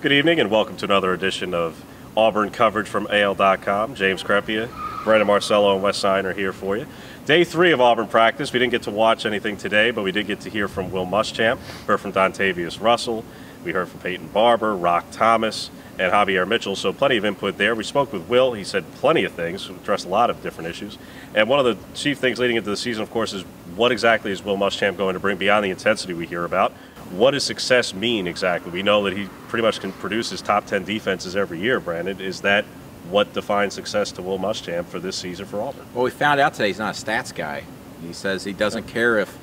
Good evening and welcome to another edition of Auburn coverage from AL.com. James Crepea, Brandon Marcello, and Wes Sinor here for you. Day 3 of Auburn practice. We didn't get to watch anything today, but we did get to hear from Will Muschamp, heard from Dontavius Russell, we heard from Peyton Barber, Rock Thomas, and Javier Mitchell, so plenty of input there. We spoke with Will. He said plenty of things, addressed a lot of different issues. And one of the chief things leading into the season, of course, is what exactly is Will Muschamp going to bring beyond the intensity we hear about? What does success mean exactly? We know that he pretty much can produce his top 10 defenses every year, Brandon. Is that what defines success to Will Muschamp for this season for Auburn? Well, we found out today he's not a stats guy. He says he doesn't care if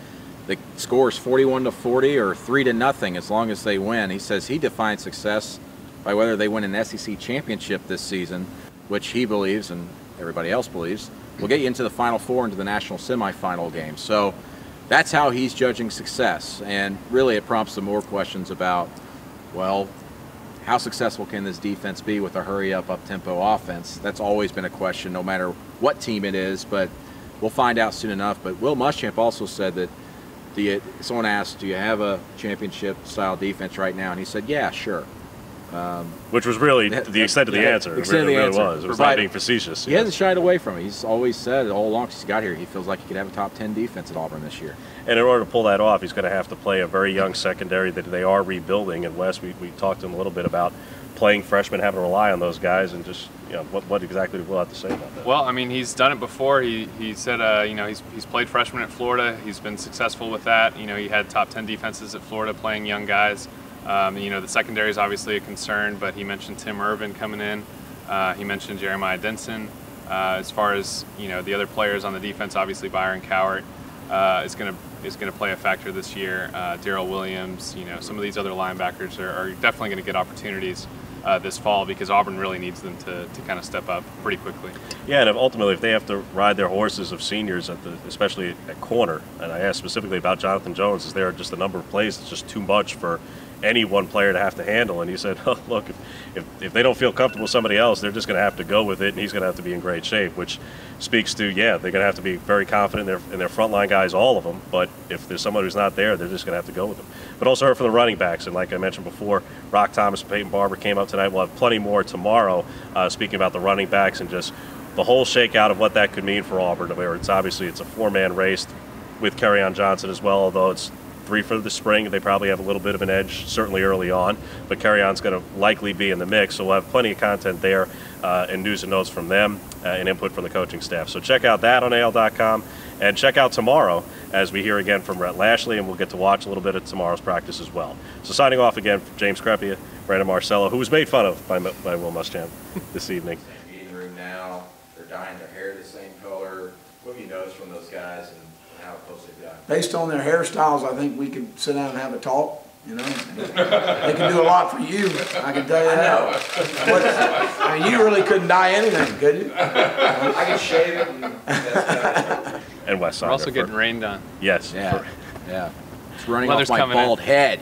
the score is 41-40 or 3-0 as long as they win. He says he defines success by whether they win an SEC championship this season, which he believes and everybody else believes will get you into the Final Four, into the national semifinal game. So that's how he's judging success. And really it prompts some more questions about, well, how successful can this defense be with a hurry-up, up-tempo offense? That's always been a question no matter what team it is, but we'll find out soon enough. But Will Muschamp also said that someone asked, do you have a championship-style defense right now? And he said, yeah, sure. Which was really the extent of the answer. It really was. It was not being facetious. He hasn't shied away from it. He's always said all along since he got here he feels like he could have a top 10 defense at Auburn this year. And in order to pull that off, he's going to have to play a very young secondary that they are rebuilding. And Wes, we talked to him a little bit about playing freshmen, having to rely on those guys, and just what exactly do Will have to say about that? Well, I mean, he's done it before. He said he's played freshman at Florida. He's been successful with that. He had top 10 defenses at Florida playing young guys. The secondary is obviously a concern, but he mentioned Tim Irvin coming in. He mentioned Jeremiah Denson. As far as the other players on the defense, obviously Byron Cowart is going to play a factor this year. Darrell Williams, some of these other linebackers are definitely going to get opportunities this fall because Auburn really needs them to kind of step up pretty quickly. Yeah, and ultimately if they have to ride their horses of seniors especially at corner, and I asked specifically about Jonathan Jones, is there just a number of plays that's just too much for any one player to have to handle? And he said, oh, look, if they don't feel comfortable with somebody else, they're just going to have to go with it, and he's going to have to be in great shape, which speaks to, yeah, they're going to have to be very confident in their frontline guys, all of them, but if there's someone who's not there, they're just going to have to go with them. But also heard from the running backs, and like I mentioned before, Rock Thomas and Peyton Barber came up tonight. We'll have plenty more tomorrow speaking about the running backs and just the whole shakeout of what that could mean for Auburn, where it's a 4-man race with Kerryon Johnson as well, although it's 3 for the spring. They probably have a little bit of an edge, certainly early on, but Kerryon's going to likely be in the mix, so we'll have plenty of content there and news and notes from them and input from the coaching staff. So check out that on AL.com, and check out tomorrow as we hear again from Rhett Lashley, and we'll get to watch a little bit of tomorrow's practice as well. So signing off again from James Crepea, Brandon Marcello, who was made fun of by Will Muschamp this evening. Same meeting room now. They're dyeing their hair the same color. What have you noticed from those guys and how close they've got? Based on their hairstyles, I think we could sit down and have a talk. They can do a lot for you, I can tell you that. I mean, you really couldn't dye anything, could you? I can shave it. And Wes Sinor. We're also getting rained on. Yes. Yeah. It's running Weather's off my bald head.